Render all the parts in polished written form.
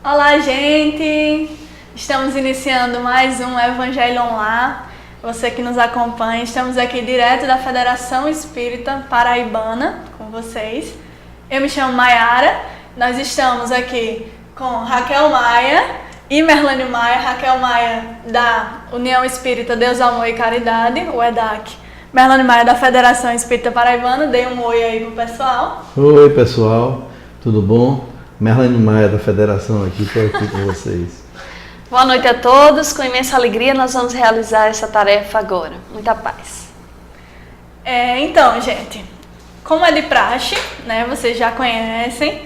Olá, gente! Estamos iniciando mais um Evangelho Online. Você que nos acompanha, estamos aqui direto da Federação Espírita Paraibana com vocês. Eu me chamo Maiara, nós estamos aqui com Raquel Maia e Merlane Maia. Raquel Maia da União Espírita Deus, Amor e Caridade, o EDAC. Merlane Maia da Federação Espírita Paraibana. Dê um oi aí pro pessoal. Oi, pessoal, tudo bom? Merlane Maia da Federação aqui, estou aqui com vocês. Boa noite a todos, com imensa alegria nós vamos realizar essa tarefa agora. Muita paz. Então, gente, como é de praxe, né, vocês já conhecem,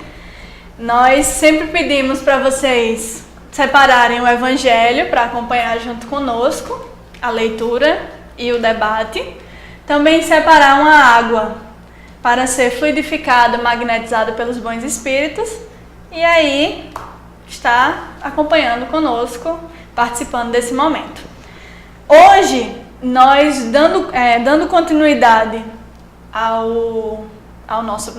nós sempre pedimos para vocês separarem o Evangelho para acompanhar junto conosco a leitura e o debate. Também separar uma água para ser fluidificada, magnetizada pelos bons espíritos. E aí, está acompanhando conosco, participando desse momento. Hoje, nós, dando continuidade ao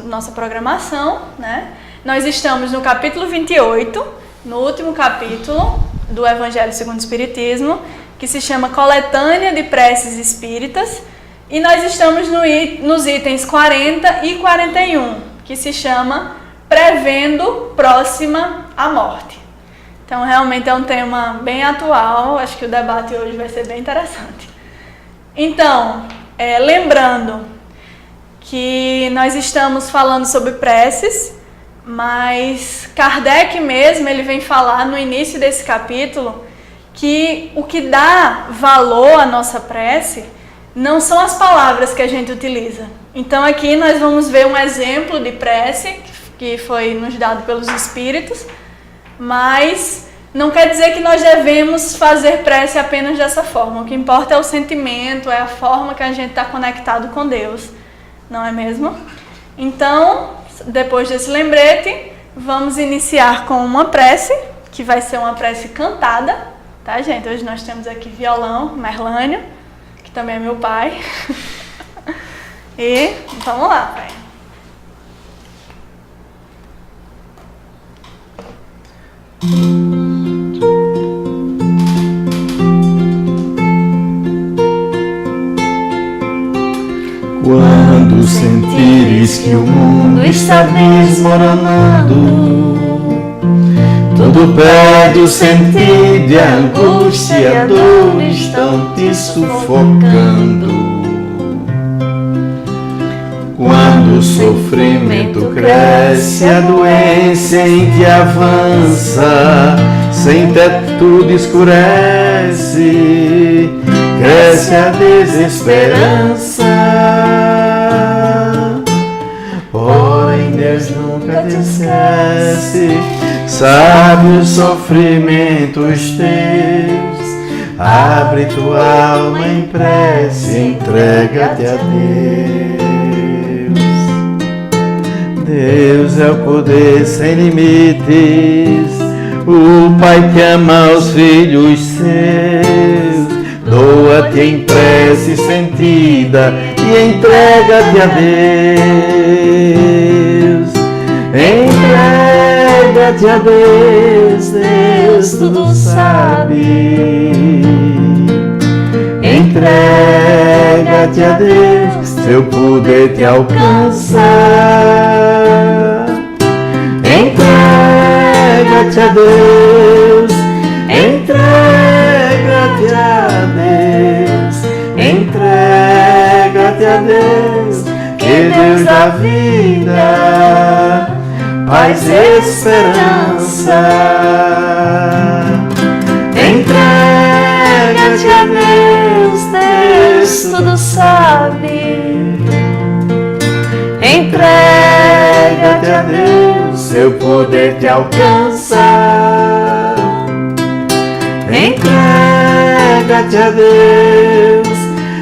nossa programação, né? Nós estamos no capítulo 28, no último capítulo do Evangelho segundo o Espiritismo, que se chama Coletânea de Preces Espíritas, e nós estamos nos itens 40 e 41, que se chama Prevendo Próxima à Morte. Então, realmente é um tema bem atual, acho que o debate hoje vai ser bem interessante. Então, lembrando que nós estamos falando sobre preces, mas Kardec mesmo, ele vem falar no início desse capítulo que o que dá valor à nossa prece não são as palavras que a gente utiliza. Então, aqui nós vamos ver um exemplo de prece que foi nos dado pelos Espíritos, mas não quer dizer que nós devemos fazer prece apenas dessa forma. O que importa é o sentimento, é a forma que a gente está conectado com Deus, não é mesmo? Então, depois desse lembrete, vamos iniciar com uma prece, que vai ser uma prece cantada, tá, gente? Hoje nós temos aqui violão, Merlânio, que também é meu pai. E vamos lá, pai. Quando sentires que o mundo está desmoronando, tudo perde o sentido e a angústia e a dor estão te sufocando. Quando o sofrimento cresce, a doença em ti avança, sem teto tudo escurece, cresce a desesperança. Porém Deus nunca te esquece, sabe os sofrimentos teus. Abre tua alma em prece, entrega-te a Deus. Deus é o poder sem limites, o Pai que ama os filhos seus. Doa-te em prece sentida e entrega-te a Deus. Entrega-te a Deus, Deus tudo sabe. Entrega-te a Deus, seu poder te alcança. Entrega-te a Deus, entrega-te a Deus, entrega-te a Deus, que Deus dá vida, paz e esperança. Entrega-te a Deus, Deus tudo sabe. Entrega-te a Deus, seu poder te alcança. Entrega-te a Deus,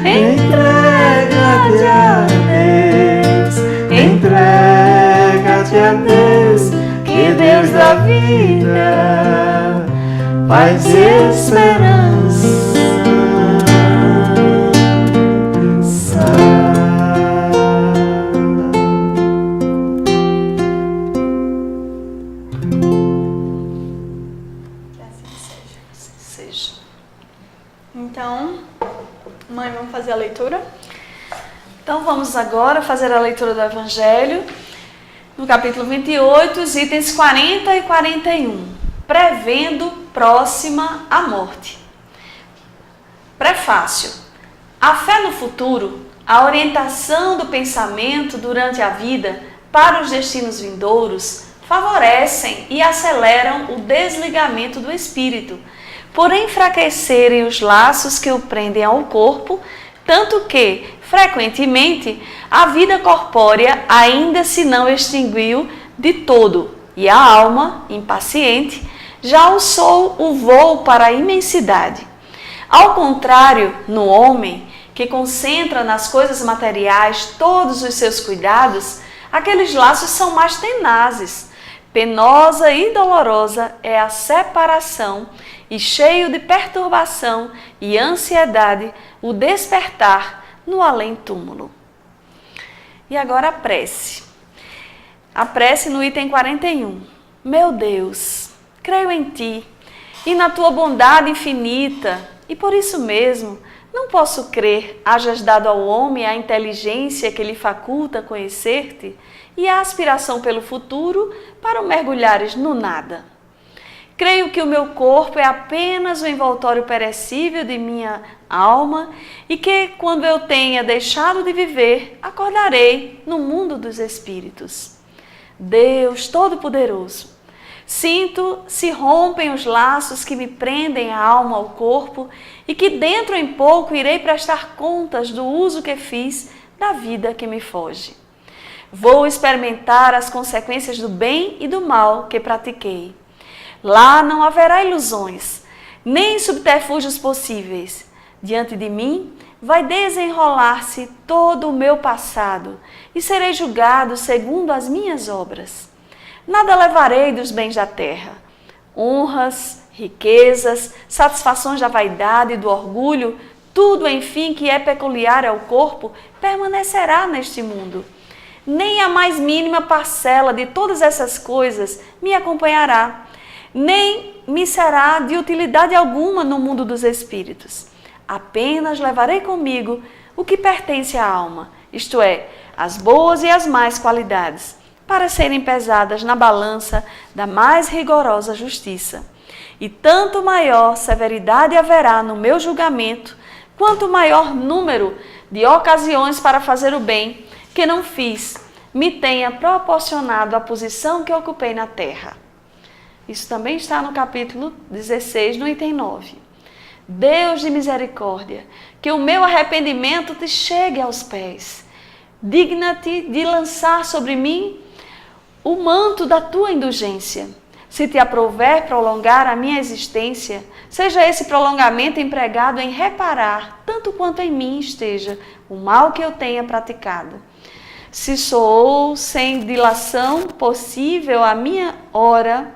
entrega-te a Deus, entrega-te a Deus, que Deus dá vida, paz e esperança. fazer a leitura? Então vamos agora fazer a leitura do Evangelho, no capítulo 28, os itens 40 e 41. Prevendo próxima a morte. Prefácio. A fé no futuro, a orientação do pensamento durante a vida para os destinos vindouros, favorecem e aceleram o desligamento do espírito, por enfraquecerem os laços que o prendem ao corpo, tanto que, frequentemente, a vida corpórea ainda se não extinguiu de todo, e a alma, impaciente, já alçou o voo para a imensidade. Ao contrário, no homem, que concentra nas coisas materiais todos os seus cuidados, aqueles laços são mais tenazes. Penosa e dolorosa é a separação e cheio de perturbação e ansiedade o despertar no além-túmulo. E agora a prece. A prece no item 41. Meu Deus, creio em Ti e na Tua bondade infinita, e por isso mesmo não posso crer hajas dado ao homem a inteligência que lhe faculta conhecer-te e a aspiração pelo futuro para o mergulhares no nada. Creio que o meu corpo é apenas o envoltório perecível de minha alma e que, quando eu tenha deixado de viver, acordarei no mundo dos espíritos. Deus Todo-Poderoso, sinto se rompem os laços que me prendem a alma ao corpo e que dentro em pouco irei prestar contas do uso que fiz da vida que me foge. Vou experimentar as consequências do bem e do mal que pratiquei. Lá não haverá ilusões, nem subterfúgios possíveis. Diante de mim vai desenrolar-se todo o meu passado e serei julgado segundo as minhas obras. Nada levarei dos bens da terra. Honras, riquezas, satisfações da vaidade e do orgulho, tudo, enfim, que é peculiar ao corpo, permanecerá neste mundo. Nem a mais mínima parcela de todas essas coisas me acompanhará, nem me será de utilidade alguma no mundo dos espíritos. Apenas levarei comigo o que pertence à alma, isto é, as boas e as más qualidades, para serem pesadas na balança da mais rigorosa justiça. E tanto maior severidade haverá no meu julgamento, quanto maior número de ocasiões para fazer o bem que não fiz, me tenha proporcionado a posição que ocupei na terra. Isso também está no capítulo 16, no item 9. Deus de misericórdia, que o meu arrependimento te chegue aos pés. Digna-te de lançar sobre mim o manto da tua indulgência. Se te aprouver prolongar a minha existência, seja esse prolongamento empregado em reparar, tanto quanto em mim esteja, o mal que eu tenha praticado. Se soou sem dilação possível a minha hora,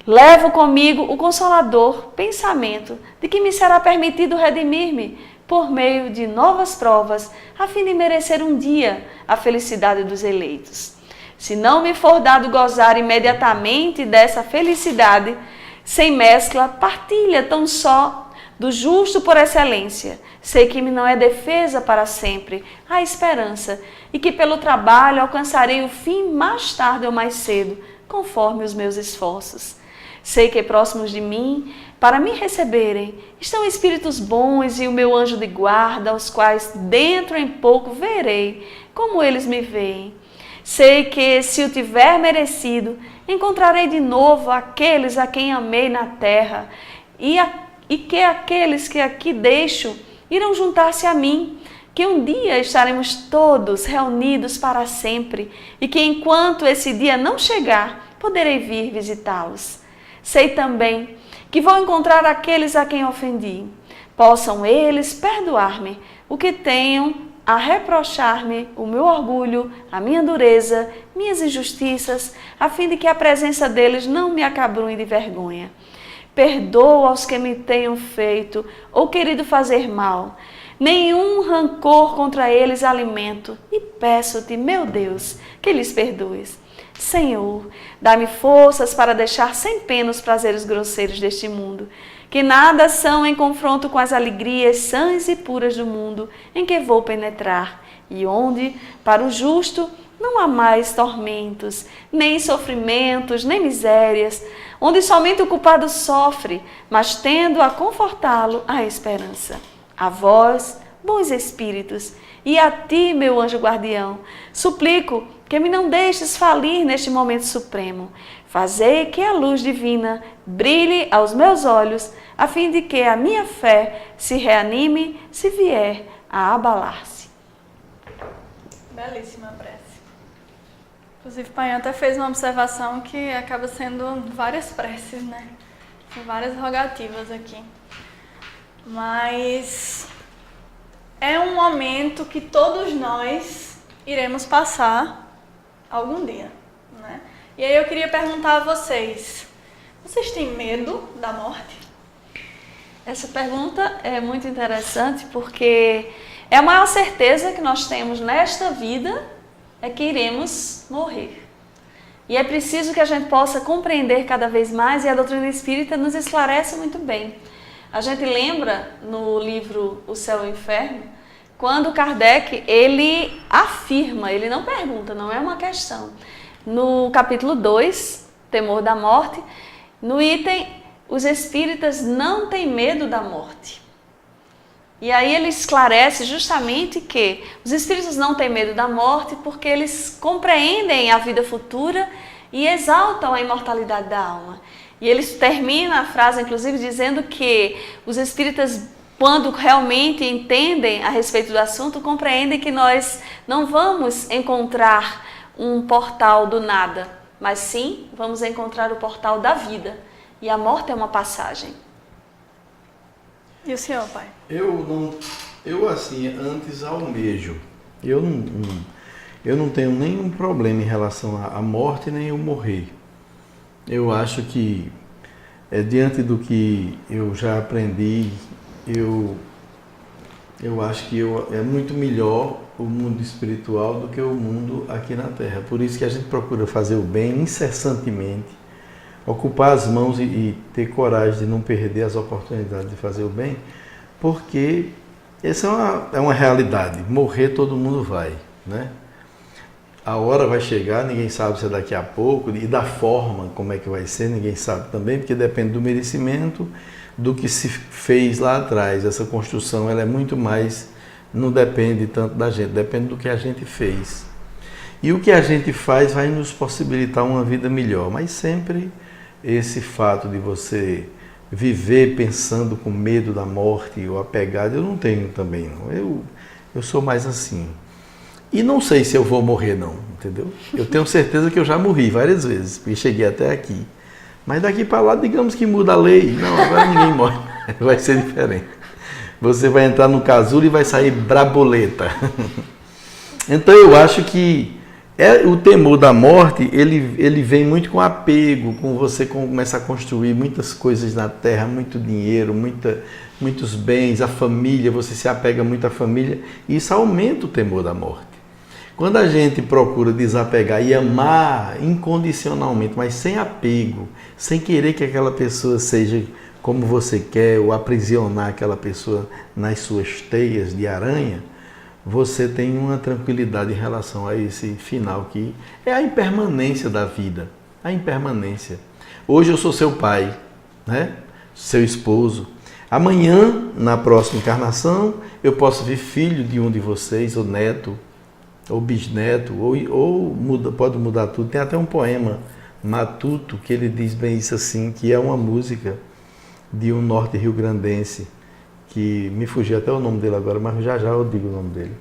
levo comigo o consolador pensamento de que me será permitido redimir-me por meio de novas provas, a fim de merecer um dia a felicidade dos eleitos. Se não me for dado gozar imediatamente dessa felicidade, sem mescla, partilha tão só do justo por excelência. Sei que me não é defesa para sempre a esperança e que pelo trabalho alcançarei o fim mais tarde ou mais cedo, conforme os meus esforços. Sei que próximos de mim, para me receberem, estão espíritos bons e o meu anjo de guarda, os quais dentro em pouco verei como eles me veem. Sei que, se o tiver merecido, encontrarei de novo aqueles a quem amei na terra e que aqueles que aqui deixo irão juntar-se a mim, que um dia estaremos todos reunidos para sempre e que, enquanto esse dia não chegar, poderei vir visitá-los. Sei também que vou encontrar aqueles a quem ofendi. Possam eles perdoar-me o que tenham a reprochar-me o meu orgulho, a minha dureza, minhas injustiças, a fim de que a presença deles não me acabrunhe de vergonha. Perdoa aos que me tenham feito ou querido fazer mal. Nenhum rancor contra eles alimento e peço-te, meu Deus, que lhes perdoes. Senhor, dá-me forças para deixar sem pena os prazeres grosseiros deste mundo, que nada são em confronto com as alegrias sãs e puras do mundo em que vou penetrar, e onde, para o justo, não há mais tormentos, nem sofrimentos, nem misérias, onde somente o culpado sofre, mas tendo a confortá-lo a esperança. A vós, bons espíritos, e a ti, meu anjo guardião, suplico que me não deixes falir neste momento supremo. Fazei que a luz divina brilhe aos meus olhos, a fim de que a minha fé se reanime se vier a abalar-se. Belíssima prece. Inclusive, Painho até fez uma observação que acaba sendo várias preces, né? Tem várias rogativas aqui. Mas é um momento que todos nós iremos passar algum dia, né? E aí eu queria perguntar a vocês têm medo da morte? Essa pergunta é muito interessante porque é a maior certeza que nós temos nesta vida é que iremos morrer. E é preciso que a gente possa compreender cada vez mais, e a doutrina espírita nos esclarece muito bem. A gente lembra no livro O Céu e o Inferno, quando Kardec, ele afirma, ele não pergunta, não é uma questão. No capítulo 2, Temor da Morte, no item, os espíritas não têm medo da morte. E aí ele esclarece justamente que os espíritos não têm medo da morte porque eles compreendem a vida futura e exaltam a imortalidade da alma. E ele termina a frase, inclusive, dizendo que os espíritas, quando realmente entendem a respeito do assunto, compreendem que nós não vamos encontrar um portal do nada, mas sim vamos encontrar o portal da vida. E a morte é uma passagem. E o senhor, pai? Eu assim, antes almejo. Eu não tenho nenhum problema em relação à morte, nem eu morrer. Eu acho que, diante do que eu já aprendi, eu acho que é muito melhor o mundo espiritual do que o mundo aqui na Terra. Por isso que a gente procura fazer o bem incessantemente, ocupar as mãos e ter coragem de não perder as oportunidades de fazer o bem, porque essa é uma realidade. Morrer todo mundo vai, né? A hora vai chegar, ninguém sabe se é daqui a pouco, e da forma como é que vai ser, ninguém sabe também, porque depende do merecimento, do que se fez lá atrás. Essa construção ela é muito mais, não depende tanto da gente, depende do que a gente fez. E o que a gente faz vai nos possibilitar uma vida melhor, mas sempre esse fato de você viver pensando com medo da morte ou apegado, eu não tenho também, não. Eu sou mais assim. E não sei se eu vou morrer, não, entendeu? Eu tenho certeza que eu já morri várias vezes, porque cheguei até aqui. Mas daqui para lá, digamos que muda a lei. Não, agora ninguém morre. Vai ser diferente. Você vai entrar no casulo e vai sair braboleta. Então eu acho que o temor da morte, ele vem muito com apego, com você começar a construir muitas coisas na terra, muito dinheiro, muitos bens, a família, você se apega muito à família, e isso aumenta o temor da morte. Quando a gente procura desapegar e amar incondicionalmente, mas sem apego, sem querer que aquela pessoa seja como você quer, ou aprisionar aquela pessoa nas suas teias de aranha, você tem uma tranquilidade em relação a esse final que é a impermanência da vida, a impermanência. Hoje eu sou seu pai, né? Seu esposo. Amanhã, na próxima encarnação, eu posso vir filho de um de vocês, ou neto, ou bisneto, pode mudar tudo. Tem até um poema matuto que ele diz bem isso assim, que é uma música de um norte rio-grandense, que me fugiu até o nome dele agora, mas já eu digo o nome dele.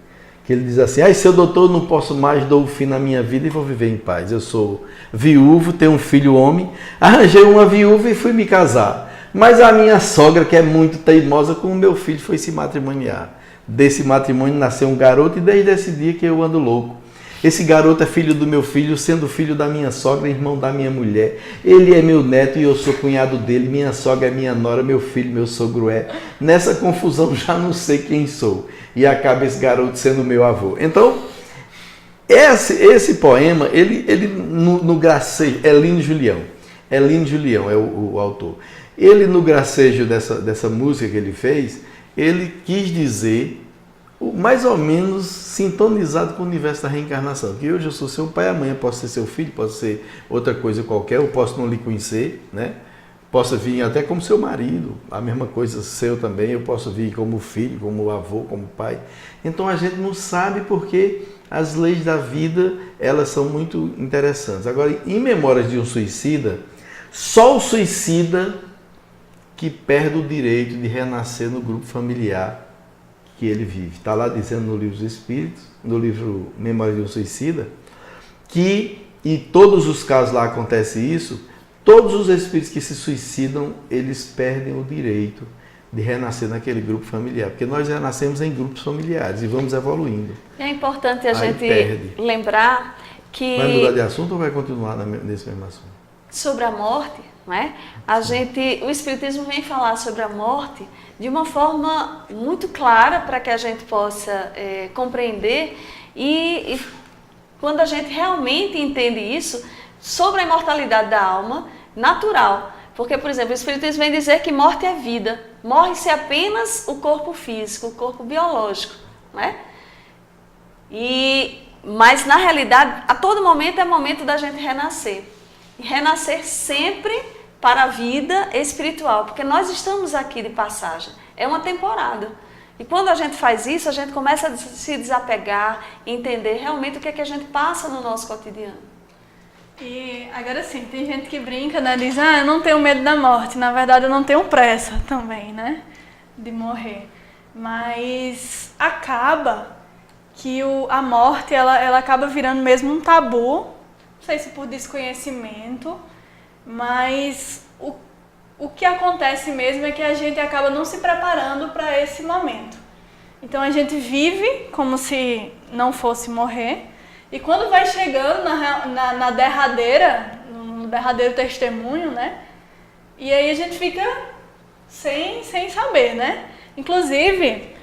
Que ele diz assim: seu doutor, não posso mais, dou o fim na minha vida e vou viver em paz. Eu sou viúvo, tenho um filho homem, arranjei uma viúva e fui me casar. Mas a minha sogra, que é muito teimosa, com o meu filho foi se matrimoniar. Desse matrimônio nasceu um garoto e desde esse dia que eu ando louco. Esse garoto é filho do meu filho, sendo filho da minha sogra, irmão da minha mulher. Ele é meu neto e eu sou cunhado dele. Minha sogra é minha nora, meu filho, meu sogro é. Nessa confusão já não sei quem sou. E acaba esse garoto sendo meu avô. Então, esse poema, ele no gracejo, Elino Julião. Elino Julião é o autor. Ele, no gracejo dessa música que ele fez, ele quis dizer, mais ou menos sintonizado com o universo da reencarnação, que hoje eu sou seu pai, amanhã posso ser seu filho, posso ser outra coisa qualquer, eu posso não lhe conhecer, né? Posso vir até como seu marido, a mesma coisa seu também, eu posso vir como filho, como avô, como pai. Então a gente não sabe porque as leis da vida, elas são muito interessantes. Agora, em Memórias de um Suicida, só o suicida que perde o direito de renascer no grupo familiar que ele vive. Está lá dizendo no Livro dos Espíritos, no livro Memórias de um Suicida, que, em todos os casos lá acontece isso, todos os espíritos que se suicidam, eles perdem o direito de renascer naquele grupo familiar, porque nós renascemos em grupos familiares e vamos evoluindo. É importante a gente lembrar que... Vai mudar de assunto ou vai continuar nesse mesmo assunto? Sobre a morte, não é? O Espiritismo vem falar sobre a morte de uma forma muito clara para que a gente possa compreender e quando a gente realmente entende isso, sobre a imortalidade da alma natural. Porque, por exemplo, o Espiritismo vem dizer que morte é vida. Morre-se apenas o corpo físico, o corpo biológico, não é? Mas, na realidade, a todo momento é momento da gente renascer. E renascer sempre para a vida espiritual, porque nós estamos aqui de passagem. É uma temporada. E quando a gente faz isso, a gente começa a se desapegar, entender realmente o que é que a gente passa no nosso cotidiano. E agora sim, tem gente que brinca, né? Diz, eu não tenho medo da morte. Na verdade, eu não tenho pressa também, né? De morrer. Mas acaba que a morte, ela acaba virando mesmo um tabu. Não sei se por desconhecimento, mas o que acontece mesmo é que a gente acaba não se preparando para esse momento. Então a gente vive como se não fosse morrer. E quando vai chegando na derradeira, no derradeiro testemunho, né? E aí a gente fica sem saber, né? Inclusive,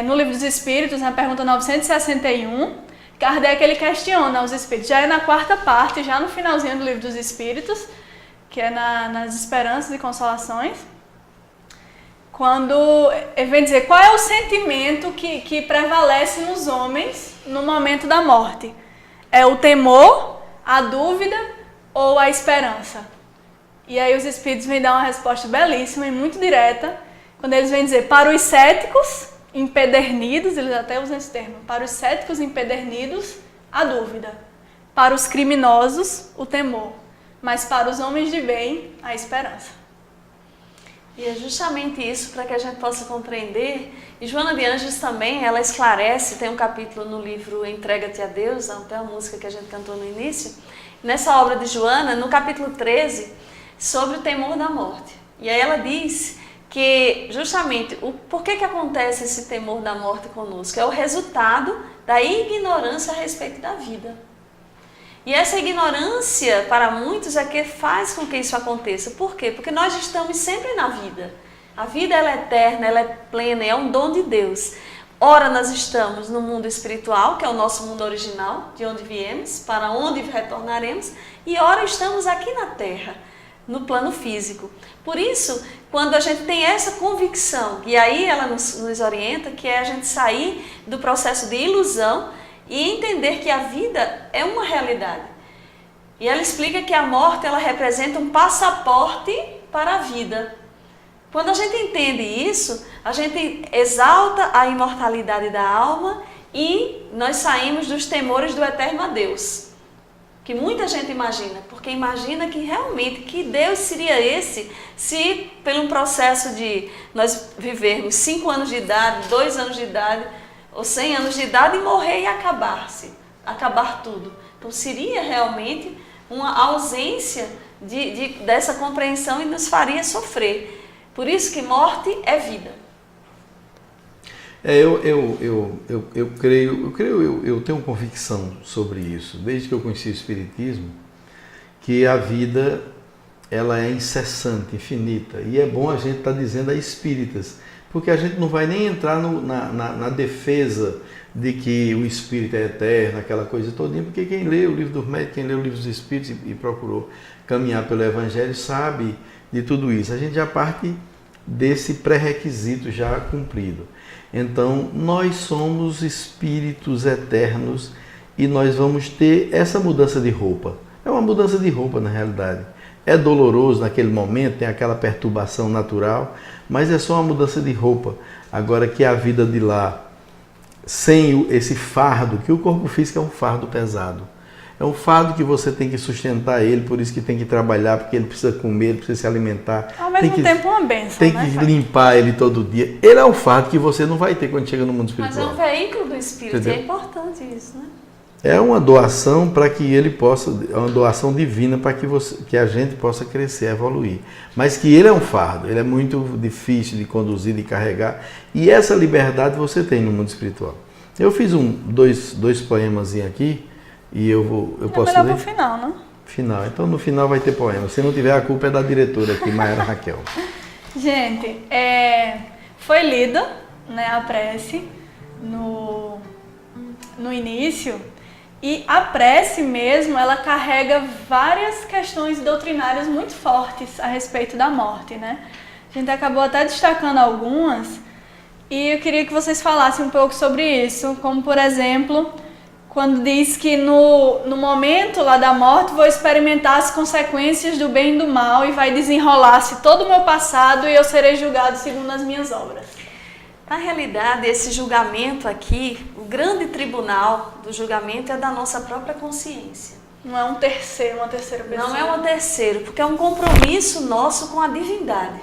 no Livro dos Espíritos, na pergunta 961, Kardec ele questiona os espíritos. Já é na quarta parte, já no finalzinho do Livro dos Espíritos, que é nas Esperanças e Consolações, quando ele vem dizer qual é o sentimento que prevalece nos homens no momento da morte. É o temor, a dúvida ou a esperança? E aí os espíritos vêm dar uma resposta belíssima e muito direta, quando eles vêm dizer, para os céticos empedernidos, eles até usam esse termo, para os céticos empedernidos, a dúvida. Para os criminosos, o temor. Mas para os homens de bem, a esperança. E é justamente isso para que a gente possa compreender. E Joana de Ângeles também, ela esclarece, tem um capítulo no livro Entrega-te a Deus, até a música que a gente cantou no início, nessa obra de Joana, no capítulo 13, sobre o temor da morte. E aí ela diz que justamente por que acontece esse temor da morte conosco? É o resultado da ignorância a respeito da vida. E essa ignorância, para muitos, é que faz com que isso aconteça. Por quê? Porque nós estamos sempre na vida. A vida ela é eterna, ela é plena, é um dom de Deus. Ora, nós estamos no mundo espiritual, que é o nosso mundo original, de onde viemos, para onde retornaremos, e ora estamos aqui na Terra, no plano físico. Por isso, quando a gente tem essa convicção, e aí ela nos orienta, que é a gente sair do processo de ilusão e entender que a vida é uma realidade. E ela explica que a morte ela representa um passaporte para a vida. Quando a gente entende isso, a gente exalta a imortalidade da alma e nós saímos dos temores do eterno a Deus. Que muita gente imagina, porque imagina que realmente que Deus seria esse se pelo um processo de nós vivermos 5 anos de idade, 2 anos de idade, ou 100 anos de idade e morrer e acabar tudo. Então seria realmente uma ausência dessa compreensão e nos faria sofrer. Por isso que morte é vida. Eu tenho convicção sobre isso, desde que eu conheci o Espiritismo, que a vida ela é incessante, infinita. E é bom a gente estar dizendo a espíritas, porque a gente não vai nem entrar na defesa de que o Espírito é eterno, aquela coisa todinha, porque quem lê o livro dos médicos, quem lê o livro dos Espíritos e procurou caminhar pelo Evangelho, sabe de tudo isso. A gente já parte desse pré-requisito já cumprido. Então, nós somos espíritos eternos e nós vamos ter essa mudança de roupa. É uma mudança de roupa, na realidade. É doloroso naquele momento, tem aquela perturbação natural, mas é só uma mudança de roupa. Agora que a vida de lá, sem esse fardo, que o corpo físico é um fardo pesado. É um fardo que você tem que sustentar ele, por isso que tem que trabalhar, porque ele precisa comer, ele precisa se alimentar. Ao mesmo tempo uma bênção, tem que limpar ele todo dia. Ele é um fardo que você não vai ter quando chega no mundo espiritual. Mas é um veículo do Espírito, entendeu? E é importante isso, né? É uma doação para que ele possa, é uma doação divina para que a gente possa crescer, evoluir. Mas que ele é um fardo, ele é muito difícil de conduzir, de carregar. E essa liberdade você tem no mundo espiritual. Eu fiz dois poemas aqui e eu posso ler. Melhor pro final, né? Final. Então no final vai ter poema. Se não tiver, a culpa é da diretora aqui, Mayara Raquel. Gente, foi lida, né, a prece no início. E a prece mesmo, ela carrega várias questões doutrinárias muito fortes a respeito da morte, né? A gente acabou até destacando algumas e eu queria que vocês falassem um pouco sobre isso, como por exemplo, quando diz que no momento lá da morte vou experimentar as consequências do bem e do mal e vai desenrolar-se todo o meu passado e eu serei julgado segundo as minhas obras. Na realidade, esse julgamento aqui, o grande tribunal do julgamento é da nossa própria consciência. Não é uma terceira pessoa. Não é um terceiro, porque é um compromisso nosso com a divindade.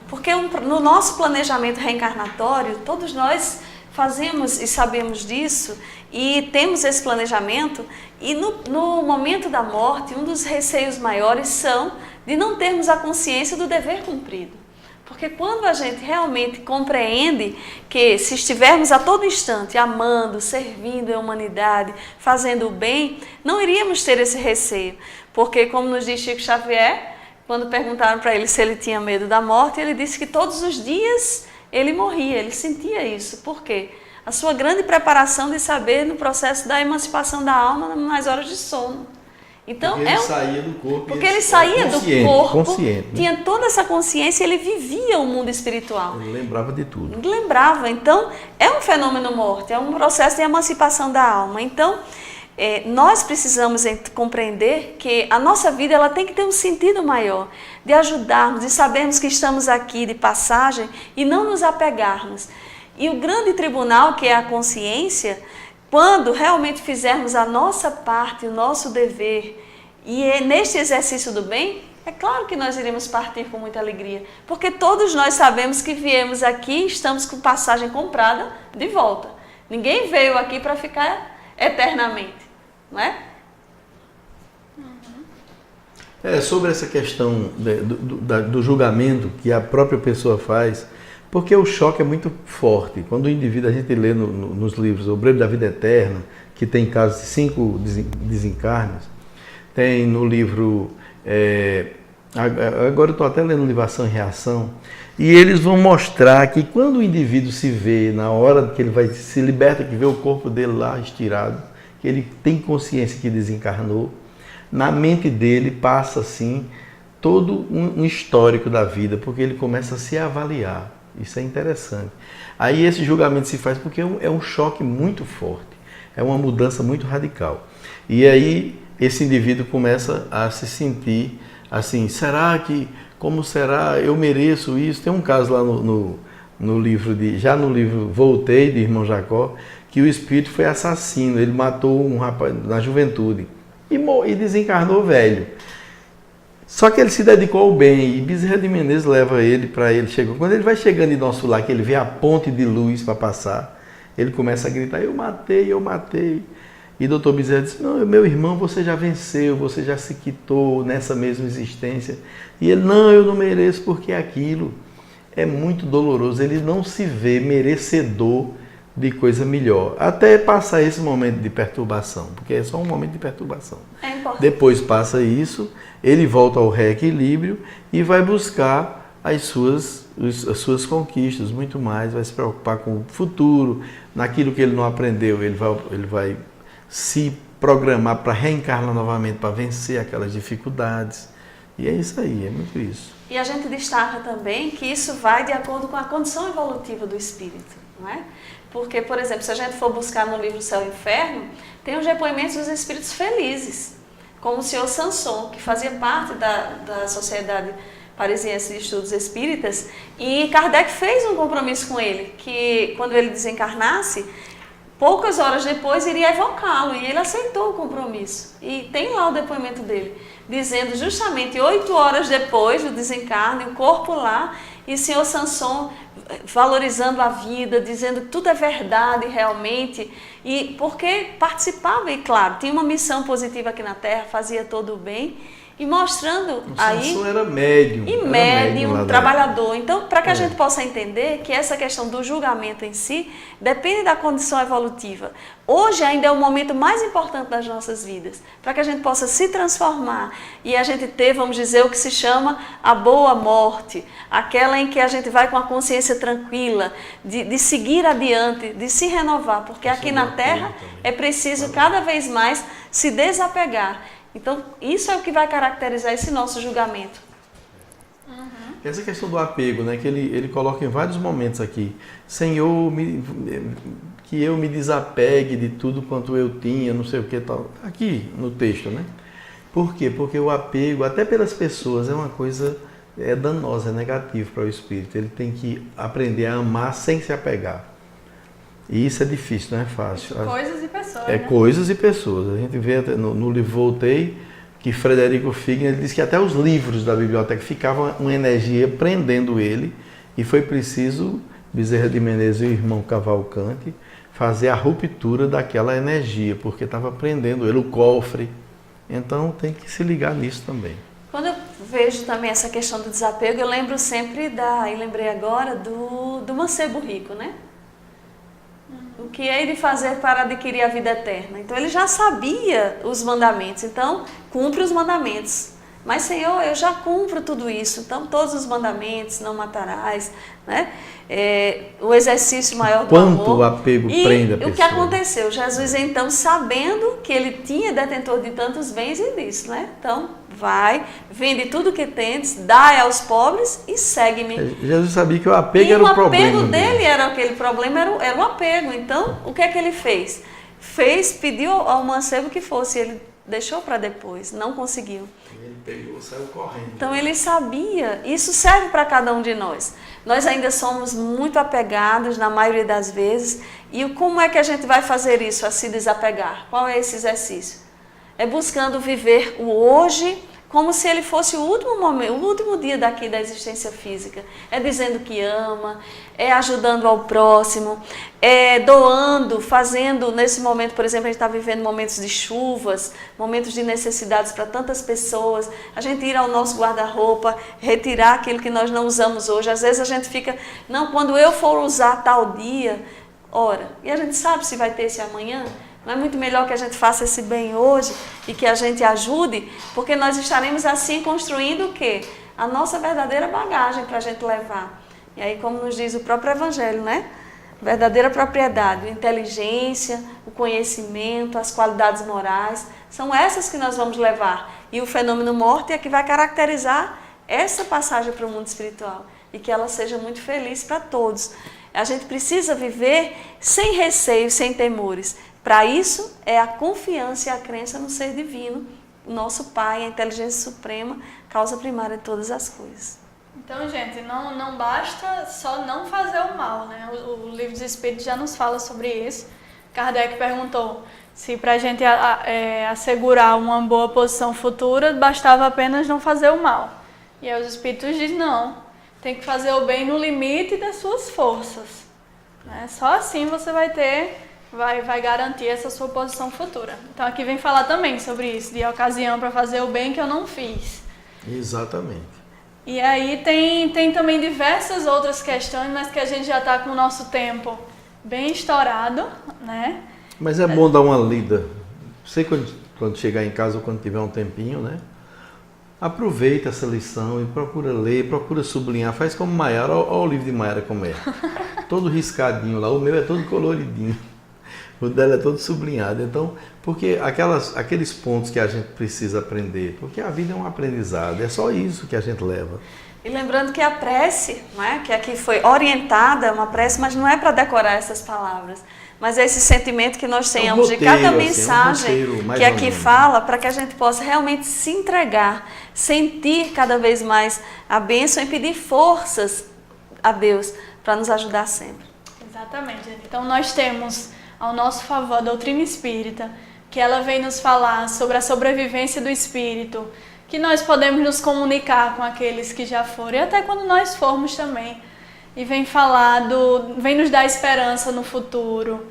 Porque no nosso planejamento reencarnatório, todos nós fazemos e sabemos disso e temos esse planejamento e no momento da morte, um dos receios maiores são de não termos a consciência do dever cumprido. Porque quando a gente realmente compreende que se estivermos a todo instante amando, servindo a humanidade, fazendo o bem, não iríamos ter esse receio. Porque, como nos diz Chico Xavier, quando perguntaram para ele se ele tinha medo da morte, ele disse que todos os dias ele morria, ele sentia isso. Por quê? A sua grande preparação de saber no processo da emancipação da alma nas horas de sono. Então, porque ele saía do corpo. Porque ele saía do corpo, consciente, né? Tinha toda essa consciência, ele vivia o mundo espiritual. Ele lembrava de tudo. Ele lembrava. Então, é um fenômeno morte, é um processo de emancipação da alma. Então, nós precisamos compreender que a nossa vida ela tem que ter um sentido maior, de ajudarmos, de sabermos que estamos aqui de passagem e não nos apegarmos. E o grande tribunal, que é a consciência, quando realmente fizermos a nossa parte, o nosso dever, e neste exercício do bem, é claro que nós iremos partir com muita alegria, porque todos nós sabemos que viemos aqui e estamos com passagem comprada de volta. Ninguém veio aqui para ficar eternamente, não é? Sobre essa questão do julgamento que a própria pessoa faz, porque o choque é muito forte. Quando o indivíduo, a gente lê nos livros O Breve da Vida Eterna, que tem casos de 5 desencarnes, tem no livro, agora eu estou até lendo o livro Ação e Reação, e eles vão mostrar que quando o indivíduo se vê, na hora que ele vai se liberta, que vê o corpo dele lá estirado, que ele tem consciência que desencarnou, na mente dele passa assim todo um histórico da vida, porque ele começa a se avaliar. Isso é interessante. Aí esse julgamento se faz porque é um choque muito forte, é uma mudança muito radical. E aí esse indivíduo começa a se sentir assim, como será, eu mereço isso? Tem um caso lá no livro, já no livro Voltei, de Irmão Jacó, que o espírito foi assassino, ele matou um rapaz na juventude e desencarnou velho. Só que ele se dedicou ao bem e Bezerra de Menezes leva ele para ele. Quando ele vai chegando em nosso lar, que ele vê a ponte de luz para passar, ele começa a gritar, eu matei. E doutor Bezerra disse, não, meu irmão, você já venceu, você já se quitou nessa mesma existência. E ele, não, eu não mereço, porque aquilo é muito doloroso. Ele não se vê merecedor de coisa melhor, até passar esse momento de perturbação, porque é só um momento de perturbação. É importante. Depois passa isso, ele volta ao reequilíbrio e vai buscar as suas conquistas, muito mais, vai se preocupar com o futuro, naquilo que ele não aprendeu, ele vai se programar para reencarnar novamente, para vencer aquelas dificuldades. E é isso aí, é muito isso. E a gente destaca também que isso vai de acordo com a condição evolutiva do espírito, não é? Porque, por exemplo, se a gente for buscar no livro Céu e Inferno, tem os depoimentos dos espíritos felizes, como o senhor Sanson, que fazia parte da Sociedade Parisiense de Estudos Espíritas, e Kardec fez um compromisso com ele, que quando ele desencarnasse, poucas horas depois iria evocá-lo, e ele aceitou o compromisso. E tem lá o depoimento dele, dizendo justamente 8 horas depois do desencarne, o corpo lá, e o senhor Sanson valorizando a vida, dizendo que tudo é verdade realmente, e porque participava, e claro, tinha uma missão positiva aqui na Terra, fazia todo o bem, e mostrando o aí... Sanson era médium. E médium, trabalhador. Então, para que a gente possa entender que essa questão do julgamento em si depende da condição evolutiva. Hoje ainda é o momento mais importante das nossas vidas, para que a gente possa se transformar e a gente ter, vamos dizer, o que se chama a boa morte, aquela em que a gente vai com a consciência tranquila, de seguir adiante, de se renovar, porque aqui na Terra é preciso cada vez mais se desapegar. Então, isso é o que vai caracterizar esse nosso julgamento. Essa questão do apego, né, que ele coloca em vários momentos aqui. Senhor, que eu me desapegue de tudo quanto eu tinha, não sei o que tal. Aqui no texto, né? Por quê? Porque o apego, até pelas pessoas, é uma coisa danosa, é negativo para o espírito. Ele tem que aprender a amar sem se apegar. E isso é difícil, não é fácil. Coisas e pessoas. É, né? Coisas e pessoas. A gente vê no livro Voltei que Frederico Figner ele disse que até os livros da biblioteca ficavam uma energia prendendo ele, e foi preciso Bezerra de Menezes e o irmão Cavalcante fazer a ruptura daquela energia, porque estava prendendo ele, o cofre. Então tem que se ligar nisso também. Quando eu vejo também essa questão do desapego, eu lembro sempre e lembrei agora do mancebo rico, né? O que hei de fazer para adquirir a vida eterna? Então ele já sabia os mandamentos, então cumpre os mandamentos. Mas Senhor, eu já cumpro tudo isso, então todos os mandamentos, não matarás, né? O exercício maior do amor. Quanto o apego prende a pessoa. O que aconteceu? Jesus então, sabendo que ele tinha detentor de tantos bens, ele disse, né? Então vai, vende tudo que tens, dai aos pobres e segue-me. Jesus sabia que o apego era o problema. E o apego dele era aquele problema, era o apego. Então, o que é que ele fez? Pediu ao mancebo que fosse, ele deixou para depois, não conseguiu. Ele pegou, saiu correndo. Então ele sabia, isso serve para cada um de nós. Nós ainda somos muito apegados na maioria das vezes. E como é que a gente vai fazer isso, a se desapegar? Qual é esse exercício? É buscando viver o hoje como se ele fosse o último momento, o último dia daqui da existência física. É dizendo que ama, é ajudando ao próximo, é doando, fazendo, nesse momento, por exemplo, a gente está vivendo momentos de chuvas, momentos de necessidades para tantas pessoas, a gente ir ao nosso guarda-roupa, retirar aquilo que nós não usamos hoje. Às vezes a gente fica, não, quando eu for usar tal dia, ora, e a gente sabe se vai ter esse amanhã? Não é muito melhor que a gente faça esse bem hoje e que a gente ajude, porque nós estaremos assim construindo o quê? A nossa verdadeira bagagem para a gente levar. E aí, como nos diz o próprio Evangelho, né? Verdadeira propriedade, a inteligência, o conhecimento, as qualidades morais, são essas que nós vamos levar. E o fenômeno morte é que vai caracterizar essa passagem para o mundo espiritual e que ela seja muito feliz para todos. A gente precisa viver sem receios, sem temores. Para isso é a confiança e a crença no ser divino, o nosso Pai, a inteligência suprema, causa primária de todas as coisas. Então, gente, não basta só não fazer o mal, né? O Livro dos Espíritos já nos fala sobre isso. Kardec perguntou se para a gente assegurar uma boa posição futura, bastava apenas não fazer o mal. E aí os Espíritos dizem não, tem que fazer o bem no limite das suas forças. Né? Só assim você vai garantir essa sua posição futura. Então aqui vem falar também sobre isso, de ocasião para fazer o bem que eu não fiz. Exatamente. E aí tem também diversas outras questões, mas que a gente já está com o nosso tempo bem estourado, né? Mas é bom dar uma lida. Você quando chegar em casa ou quando tiver um tempinho, né? aproveita essa lição e procura ler, procura sublinhar. Faz como Maiara, olha o livro de Maiara como é. Todo riscadinho lá, o meu é todo coloridinho. O dela é todo sublinhado. Então, porque aqueles pontos que a gente precisa aprender, porque a vida é um aprendizado, é só isso que a gente leva. E lembrando que a prece, né, que aqui foi orientada, uma prece, mas não é para decorar essas palavras, mas é esse sentimento que nós tenhamos de cada mensagem que aqui fala, para que a gente possa realmente se entregar, sentir cada vez mais a bênção e pedir forças a Deus para nos ajudar sempre. Exatamente. Então nós temos ao nosso favor a doutrina espírita, que ela vem nos falar sobre a sobrevivência do espírito, que nós podemos nos comunicar com aqueles que já foram, e até quando nós formos também. E vem falar vem nos dar esperança no futuro.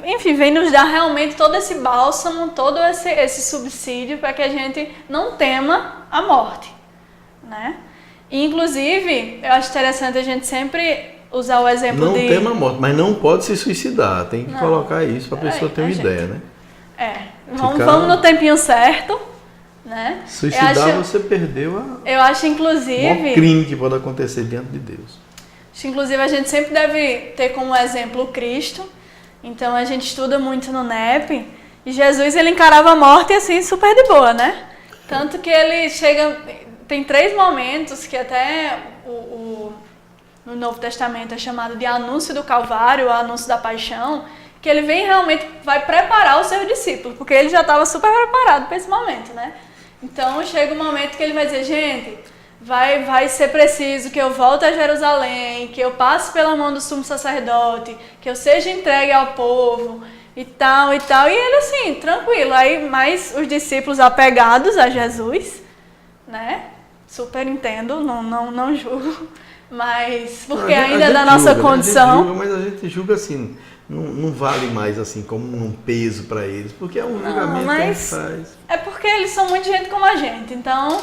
Enfim, vem nos dar realmente todo esse bálsamo, todo esse subsídio para que a gente não tema a morte, né? E, inclusive, eu acho interessante a gente sempre usar o exemplo não tema a morte, mas não pode se suicidar. Tem que colocar isso para a pessoa ter uma ideia, né? Vamos no tempinho certo, né? Suicidar, você perdeu eu acho, inclusive, o maior crime que pode acontecer diante de Deus. Inclusive, a gente sempre deve ter como exemplo o Cristo. Então, a gente estuda muito no NEP. E Jesus, ele encarava a morte assim, super de boa, né? Tanto que ele chega... Tem 3 momentos que até no Novo Testamento é chamado de anúncio do Calvário, o anúncio da paixão, que ele vai preparar os seus discípulos, porque ele já estava super preparado para esse momento, né? Então, chega um momento que ele vai dizer, gente... Vai ser preciso que eu volte a Jerusalém, que eu passe pela mão do sumo sacerdote, que eu seja entregue ao povo e tal e tal. E ele assim, tranquilo. Aí mais os discípulos apegados a Jesus, né? Super entendo, não julgo. Mas porque ainda é da nossa condição. Mas a gente julga assim, não vale mais assim como um peso para eles, porque é um julgamento que a gente faz. É porque eles são muito gente como a gente, então...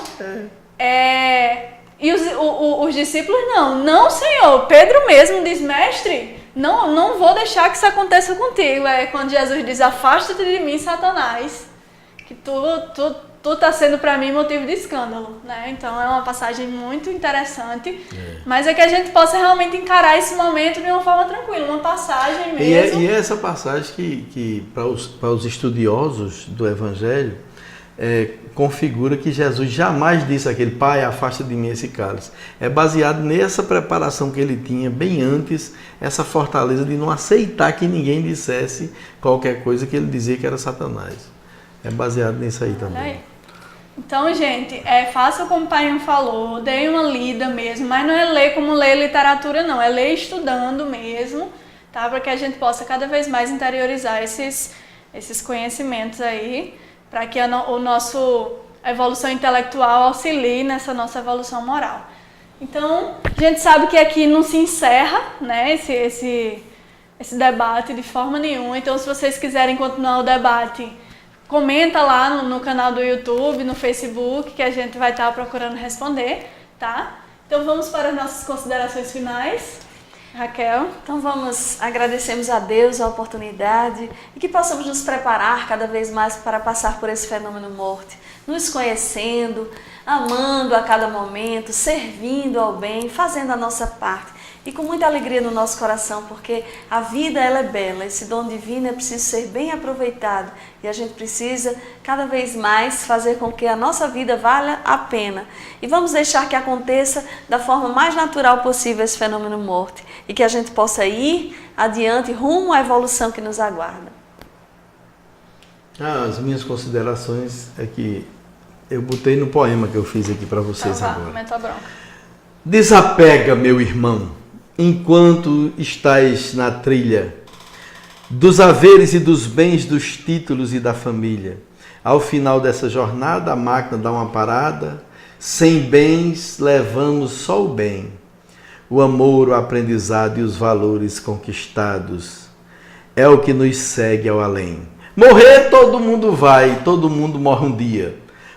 E os discípulos não, Senhor. Tá mesmo diz, mestre, não vou deixar que isso aconteça contigo. É quando Jesus diz, afasta-te de mim, Satanás, que tu tá sendo para mim motivo de escândalo, né? Então é uma passagem muito interessante, mas é que a gente possa realmente encarar esse momento de uma forma tranquila, uma passagem mesmo. E é essa passagem que para os estudiosos do Evangelho, configura que Jesus jamais disse aquele Pai, afasta de mim esse cálice. É baseado nessa preparação que ele tinha bem antes, essa fortaleza de não aceitar que ninguém dissesse qualquer coisa que ele dizia que era Satanás. É baseado nisso aí também. Então, gente, faça como o Pai falou, dê uma lida mesmo, mas não é ler como ler literatura não, é ler estudando mesmo, tá? Para que a gente possa cada vez mais interiorizar esses conhecimentos aí, para que a nossa evolução intelectual auxilie nessa nossa evolução moral. Então, a gente sabe que aqui não se encerra, né, esse debate de forma nenhuma. Então, se vocês quiserem continuar o debate, comenta lá no canal do YouTube, no Facebook, que a gente vai estar procurando responder, tá? Então, vamos para as nossas considerações finais. Raquel. Então agradecemos a Deus a oportunidade e que possamos nos preparar cada vez mais para passar por esse fenômeno morte, nos conhecendo, amando a cada momento, servindo ao bem, fazendo a nossa parte e com muita alegria no nosso coração, porque a vida ela é bela, esse dom divino é preciso ser bem aproveitado e a gente precisa cada vez mais fazer com que a nossa vida valha a pena. E vamos deixar que aconteça da forma mais natural possível esse fenômeno morte e que a gente possa ir adiante rumo à evolução que nos aguarda. As minhas considerações é que eu botei no poema que eu fiz aqui para vocês agora. Aumenta a bronca. Desapega, meu irmão, enquanto estás na trilha dos haveres e dos bens, dos títulos e da família. Ao final dessa jornada, a máquina dá uma parada. Sem bens, levamos só o bem. O amor, o aprendizado e os valores conquistados é o que nos segue ao além. Morrer todo mundo vai, todo mundo morre um dia.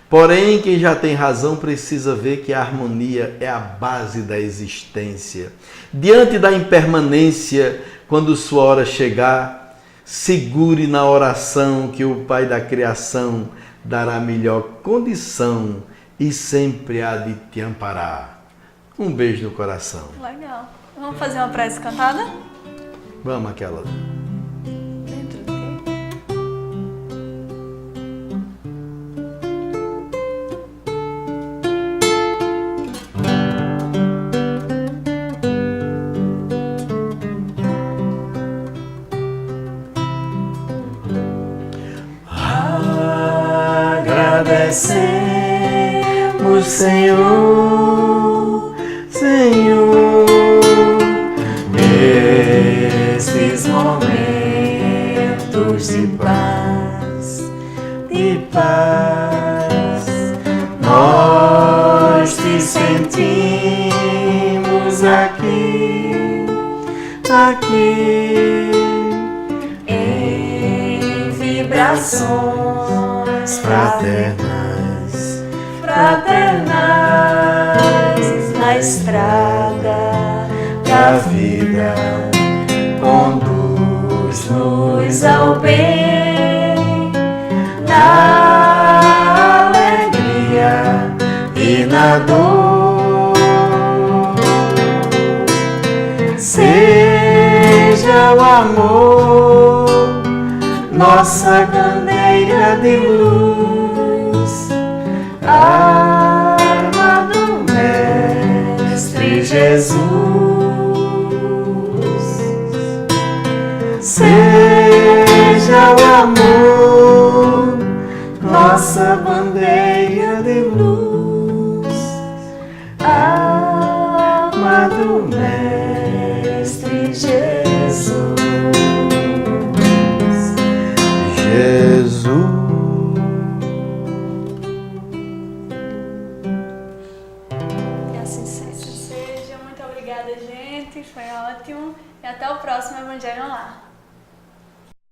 Porém, quem já tem razão precisa ver que a harmonia é a base da existência. Diante da impermanência, quando sua hora chegar, segure na oração que o Pai da criação dará melhor condição e sempre há de te amparar. Um beijo no coração. Legal. Vamos fazer uma prece cantada? Vamos aquela. Dentro de ti. Agradecemos, Senhor, Senhor, estes momentos de paz, nós te sentimos aqui, em vibrações fraternais, na estrada da vida, conduz-nos ao bem, na alegria e na dor. Seja o amor nossa bandeira de luz, arma do Mestre Jesus. Seja o amor nossa bandeira de luz, arma do Mestre Jesus. Jesus. Que assim seja. Muito obrigada, gente. Foi ótimo. E até o próximo Evangelho Online.